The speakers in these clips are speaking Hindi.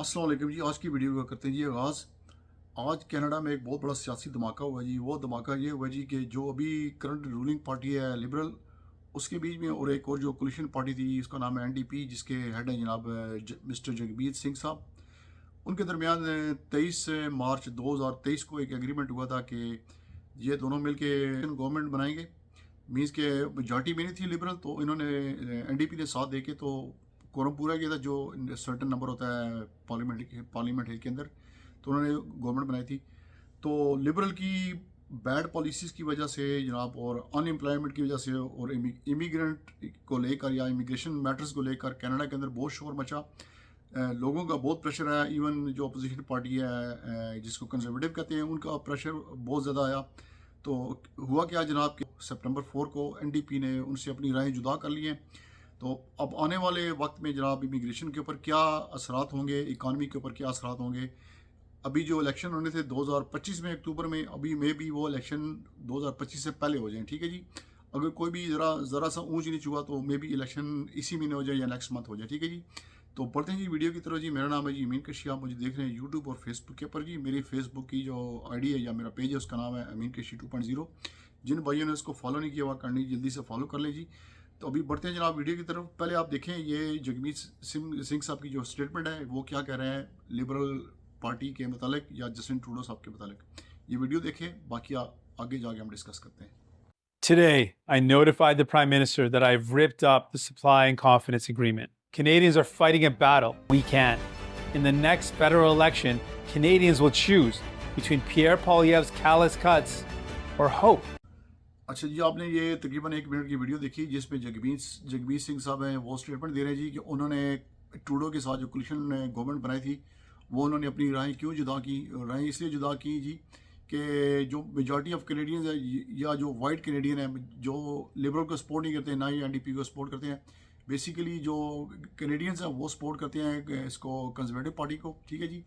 अस्सलाम वालेकुम जी। आज की वीडियो का करते हैं जी आगाज़। आज कनाडा में एक बहुत बड़ा सियासी धमाका हुआ जी। वो धमाका ये हुआ जी कि जो अभी करंट रूलिंग पार्टी है लिबरल, उसके बीच में और एक और जो कोलिशन पार्टी थी, उसका नाम है एनडीपी, जिसके हेड हैं जनाब मिस्टर जगमीत सिंह साहब। उनके दरमियान 23 मार्च 2023 को एक एग्रीमेंट हुआ था कि ये दोनों मिलके गवर्नमेंट बनाएंगे। मीन्स के मेजॉरिटी में नहीं थी लिबरल, तो इन्होंने एनडीपी ने साथ दे के तो कोरम पूरा किया था, जो सर्टन नंबर होता है पार्लियामेंट हिल के अंदर, तो उन्होंने गवर्नमेंट बनाई थी। तो लिबरल की बैड पॉलिसीज़ की वजह से जनाब, और अनएम्प्लॉयमेंट की वजह से, और इमिग्रेंट को लेकर या इमिग्रेशन मैटर्स को लेकर कनाडा के अंदर बहुत शोर मचा। लोगों का बहुत प्रेशर आया। इवन जो अपोजिशन पार्टी है, जिसको कंजर्वेटिव कहते हैं, उनका प्रेशर बहुत ज़्यादा आया। तो हुआ क्या जनाब कि सितंबर 4 को एनडीपी ने उनसे अपनी राहें जुदा कर ली हैं। तो अब आने वाले वक्त में जनाब इमिग्रेशन के ऊपर क्या असरात होंगे, इकानमी के ऊपर क्या असरात होंगे। अभी जो इलेक्शन होने थे 2025 में अक्टूबर में, अभी में भी वो इलेक्शन 2025 से पहले हो जाए, ठीक है जी। अगर कोई भी ज़रा सा ऊंच नीच हुआ तो मे बी इलेक्शन इसी महीने हो जाए या नेक्स्ट मंथ हो जाए, ठीक है जी। तो बढ़ते हैं जी वीडियो की तरफ जी। मेरा नाम है जी अमीन कशी। आप मुझे देख रहे हैं यूट्यूब और फेसबुक के ऊपर जी। मेरी फेसबुक की जो आईडी है या मेरा पेज है, उसका नाम है अमीन कशी 2.0। जिन भाइयों ने उसको फॉलो नहीं किया हुआ, करनी जल्दी से फॉलो कर लें जी। तो अभी बढ़ते हैं जनाब वीडियो की तरफ। पहले आप देखें ये जगमीत सिंह साहब की जो स्टेटमेंट है, वो क्या कह रहे हैं लिबरल पार्टी के मतलब या जस्टिन ट्रूडो साहब के मतलब। ये वीडियो देखें, बाकी आगे जाके हम डिस्कस करते हैं। Today, I notified the Prime Minister that I've ripped up the Supply and Confidence Agreement. Canadians are fighting a battle we can. In the next federal election, Canadians will choose between Pierre Poilievre's callous cuts or hope. अच्छा जी, आपने ये तकरीबन 1 मिनट की वीडियो देखी जिसमें जगमीत सिंह साहब हैं, वो स्टेटमेंट दे रहे हैं जी कि उन्होंने ट्रूडो के साथ जो कोलिशन गवर्नमेंट बनाई थी, वो उन्होंने अपनी राहें क्यों जुदा की। राहें इसलिए जुदा की जी कि जो मेजॉरिटी ऑफ कैनेडियंस है, या जो वाइट कैनेडियन है, जो लिबरल को सपोर्ट नहीं करते, ना ही एनडीपी को सपोर्ट करते हैं। बेसिकली जो कैनेडियंस हैं वो सपोर्ट करते हैं इसको, कंजर्वेटिव पार्टी को, ठीक है जी।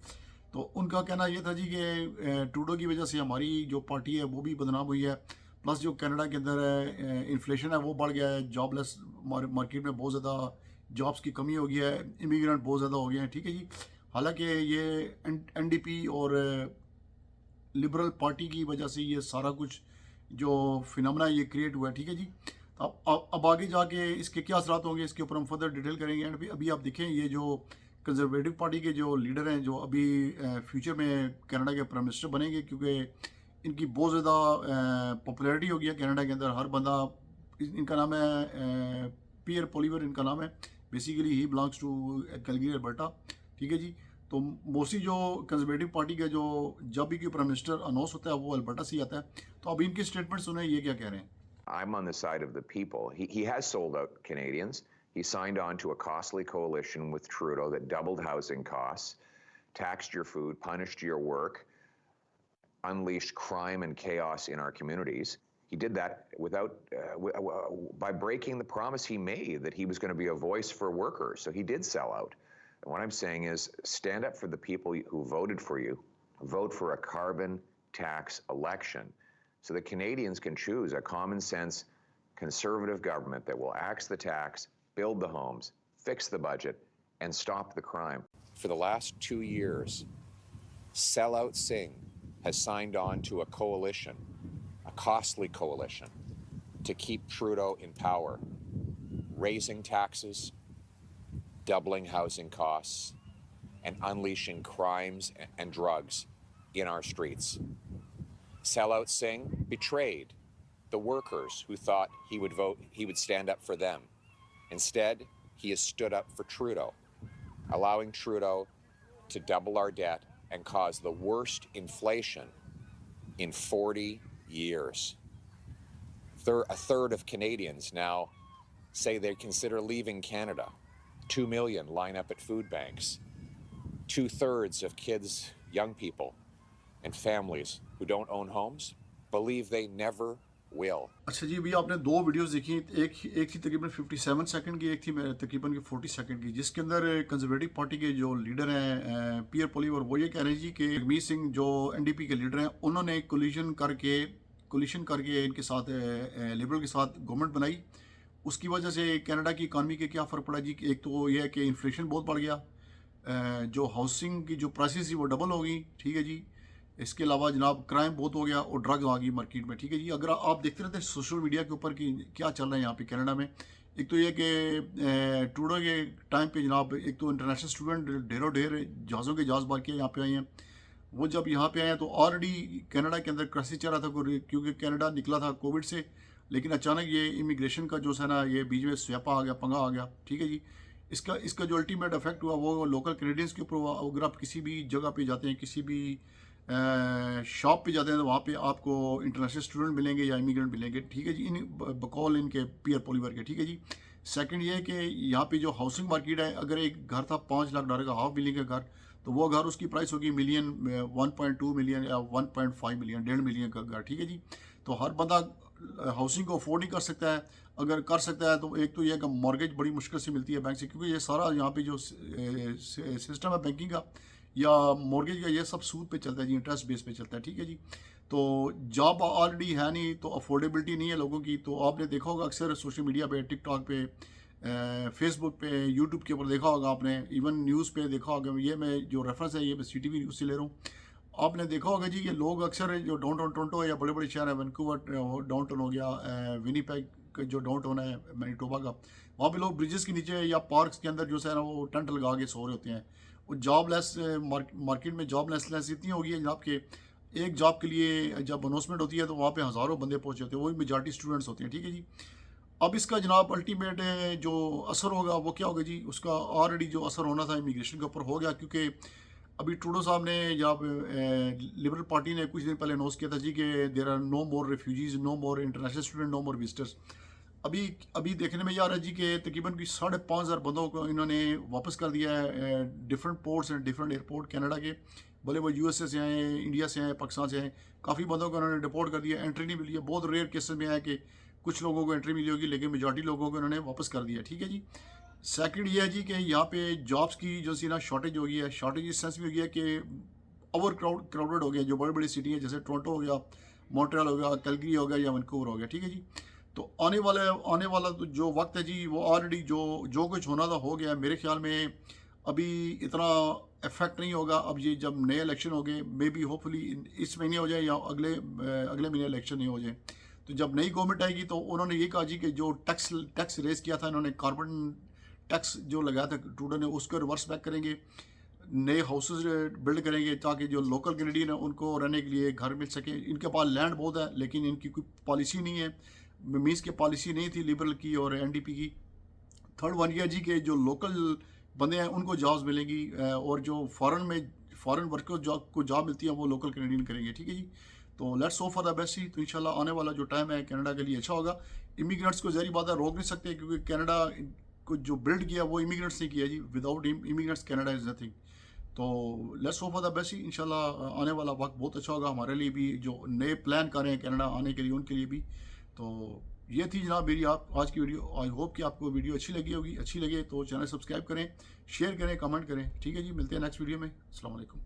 तो उनका कहना यह था जी कि ट्रूडो की वजह से हमारी जो पार्टी है वो भी बदनाम हुई है। प्लस जो कनाडा के अंदर है इन्फ्लेशन है वो बढ़ गया है, जॉबलेस मार्केट में बहुत ज़्यादा जॉब्स की कमी हो गई है, इमिग्रेंट बहुत ज़्यादा हो गए हैं, ठीक है जी। हालांकि ये एनडीपी और लिबरल पार्टी की वजह से ये सारा कुछ जो फिनोमेना ये क्रिएट हुआ है, ठीक है जी। तो अब आगे जाके इसके क्या असरात होंगे, इसके ऊपर हम फर्दर डिटेल करेंगे। एंड अभी आप देखें ये जो कंजर्वेटिव पार्टी के जो लीडर हैं, जो अभी फ्यूचर में कनाडा के प्राइम मिनिस्टर बनेंगे, क्योंकि इनकी बहुत ज़्यादा पॉपुलैरिटी हो गई है कनाडा के अंदर। हर बंदा, इनका नाम है पियर पोलिवर, इनका नाम है। Basically he belongs to Calgary Alberta, ठीक है जी। तो मोस्टली जो कंजर्वेटिव पार्टी का जो जब भी कोई प्राइम मिनिस्टर अनाउंस होता है वो अल्बर्टा से ही आता है। तो अब इनके स्टेटमेंट सुने, ये क्या कह रहे हैं। I'm on the side of the people. He has sold out Canadians. He signed on to a costly coalition with Trudeau that doubled housing costs, taxed your food, punished your work, unleashed crime and chaos in our communities. He did that by breaking the promise he made that he was going to be a voice for workers. So he did sell out. And what I'm saying is stand up for the people who voted for you, vote for a carbon tax election, so that Canadians can choose a common sense conservative government that will axe the tax, build the homes, fix the budget, and stop the crime. For the last 2 years, Sellout Singh has signed on to a coalition, a costly coalition, to keep Trudeau in power, raising taxes, doubling housing costs, and unleashing crimes and drugs in our streets. Sellout Singh betrayed the workers who thought he would stand up for them. Instead, he has stood up for Trudeau, allowing Trudeau to double our debt and cause the worst inflation in 40 years. A third of Canadians now say they consider leaving Canada. 2 million line up at food banks. 2/3 of kids, young people, and families who don't own homes believe they never will. अच्छा जी, अभी आपने दो वीडियोस देखी। एक थी तकरीबन 57 सेकंड की, एक थी तकरीबन 40 सेकंड की, जिसके अंदर कंजर्वेटिव पार्टी के जो लीडर हैं पियर पोलिवर, वो ये कह रहे हैं जी कि जगमीत सिंह जो एनडीपी के लीडर हैं, उन्होंने कोलिशन करके इनके साथ लिबरल के साथ गवर्नमेंट बनाई। उसकी वजह से कनाडा की इकानमी के क्या फ़र्क पड़ा जी। एक तो ये है कि इन्फ्लेशन बहुत बढ़ गया, जो हाउसिंग की जो प्राइसेस थी वो डबल हो गई, ठीक है जी। इसके अलावा जनाब क्राइम बहुत हो गया और ड्रग आ गई मार्केट में, ठीक है जी। अगर आप देखते रहते हैं सोशल मीडिया के ऊपर कि क्या चल रहा है यहाँ पे कनाडा में, एक तो ये कि ट्रूडो के टाइम पे जनाब एक तो इंटरनेशनल स्टूडेंट ढेरों ढेर जहाज़ों के जहाज़ भर के यहाँ पे आए हैं। वो जब यहाँ पे आए हैं तो ऑलरेडी कनाडा के अंदर क्राइसिस चल रहा था क्योंकि कनाडा निकला था कोविड से, लेकिन अचानक ये इमिग्रेशन का जो है ना ये बीच में स्यापा आ गया, पंगा आ गया, ठीक है जी। इसका इसका जो अल्टीमेट इफेक्ट हुआ वो लोकल कैनेडियंस के ऊपर हुआ। अगर आप किसी भी जगह पे जाते हैं, किसी भी शॉप पे जाते हैं तो वहाँ पे आपको इंटरनेशनल स्टूडेंट मिलेंगे या इमिग्रेंट मिलेंगे, ठीक है जी, इन बकौल इनके पीयर पॉलीवर के, ठीक है जी। सेकंड ये है कि यहाँ पे जो हाउसिंग मार्केट है, अगर एक घर था $5 लाख का, हाफ मिलियन का घर, तो वो घर उसकी प्राइस होगी मिलियन, 1.2 मिलियन या 1.5 मिलियन, 1.5 मिलियन का घर, ठीक है जी। तो हर बंदा हाउसिंग को अफोर्ड नहीं कर सकता है। अगर कर सकता है तो एक तो यह कि मॉर्गेज बड़ी मुश्किल से मिलती है बैंक से, क्योंकि ये सारा यहाँ पे जो सिस्टम है बैंकिंग का या मॉर्गेज का, ये सब सूद पे चलता है जी, इंटरेस्ट बेस पे चलता है, ठीक है जी। तो जॉब ऑलरेडी है नहीं तो अफोर्डेबिलिटी नहीं है लोगों की। तो आपने देखा होगा अक्सर सोशल मीडिया पे, टिकटॉक पे, फेसबुक पे, यूट्यूब के ऊपर देखा होगा आपने, इवन न्यूज़ पे देखा होगा। ये मैं जो रेफरेंस है ये मैं CTV न्यूज़ से ले रहा हूँ। आपने देखा होगा जी, ये लोग अक्सर जो डाउनटाउन टोरंटो है या बड़े बड़े शहर है, वैंकूवर डाउनटाउन हो गया, विनीपेग जो डाउनटाउन है मैनीटोबा का, वहाँ पे लोग ब्रिजेस के नीचे या पार्क्स के अंदर जो है ना वो टेंट लगा के सो रहे होते हैं। वो जॉबलेस मार्केट में जॉबलेसनेस इतनी हो गई है जनाब कि एक जॉब के लिए जब अनाउंसमेंट होती है तो वहाँ पे हज़ारों बंदे पहुँचे होते हैं, वही मेजॉरिटी स्टूडेंट्स होते हैं, ठीक है जी। अब इसका जनाब अल्टीमेट जो असर होगा वो क्या होगा जी, उसका ऑलरेडी जो असर होना था इमिग्रेशन के ऊपर हो गया, क्योंकि अभी ट्रूडो साहब ने जब लिबरल पार्टी ने कुछ दिन पहले अनाउंस किया था जी कि there are no more refugees, no more international student, no more visitors. अभी अभी देखने में ये आ रहा है जी कि तकरीबन 5,500 बंदों को इन्होंने वापस कर दिया है different ports and different airport Canada के, भले वो USA से आए, इंडिया से आए, पाकिस्तान से आए, काफ़ी बंदों को उन्होंने डिपोर्ट कर दिया, एंट्री नहीं मिली है। बहुत रेयर केसेस में आया कि कुछ लोगों को एंट्री मिली होगी, लेकिन मेजॉरिटी लोगों को उन्होंने वापस कर दिया, ठीक है जी। सेकंड ये है जी कि यहाँ पे जॉब्स की जो सी ना शॉर्टेज हो गई है, शॉर्टेज इस सेंस में हो गया कि ओवर क्राउडेड हो गया। जो बड़ी बड़ी सिटी है जैसे टोरंटो हो गया, मॉन्ट्रियल हो गया, कैलगरी हो गया या वैंकूवर हो गया, ठीक है जी। तो आने वाला तो जो वक्त है जी वो ऑलरेडी जो कुछ होना था हो गया। मेरे ख्याल में अभी इतना इफेक्ट नहीं होगा। अब ये जब नए इलेक्शन हो गए, मे बी होपफुली इस महीने हो जाए या अगले महीने इलेक्शन नहीं हो जाए, तो जब नई गवर्नमेंट आएगी तो उन्होंने ये कहा जी कि जो टैक्स रेस किया था इन्होंने, कार्बन टैक्स जो लगाया था ट्रूडो ने, उसको रिवर्स बैक करेंगे, नए हाउसेज बिल्ड करेंगे ताकि जो लोकल कैनेडियन है उनको रहने के लिए घर मिल सके। इनके पास लैंड बहुत है लेकिन इनकी कोई पॉलिसी नहीं है, मीन्स की पॉलिसी नहीं थी लिबरल की और NDP की। थर्ड वन ईयर जी के जो लोकल बंदे हैं उनको जॉब्स मिलेंगी और जो फॉरेन वर्कर्स को जॉब मिलती है वो लोकल कैनेडियन करेंगे, ठीक है जी। तो let's hope for the best ही। तो इंशाल्लाह आने वाला जो टाइम है कनाडा के लिए अच्छा होगा। इमिग्रेंट्स को ज़ाहिर बात है रोक नहीं सकते, क्योंकि कनाडा को जो बिल्ड किया वो इमिग्रेंट्स ने किया जी, without immigrants Canada is nothing. तो let's hope for the best ही। इंशाल्लाह आने वाला वक्त बहुत अच्छा होगा हमारे लिए भी, जो नए प्लान कर रहे हैं कनाडा आने के लिए उनके लिए भी। तो ये थी जनाब मेरी आज की वीडियो। आई होप कि आपको वीडियो अच्छी लगी होगी। अच्छी लगे तो चैनल सब्सक्राइब करें, शेयर करें, कमेंट करें, ठीक है जी। मिलते हैं नेक्स्ट वीडियो में। अस्सलाम वालेकुम।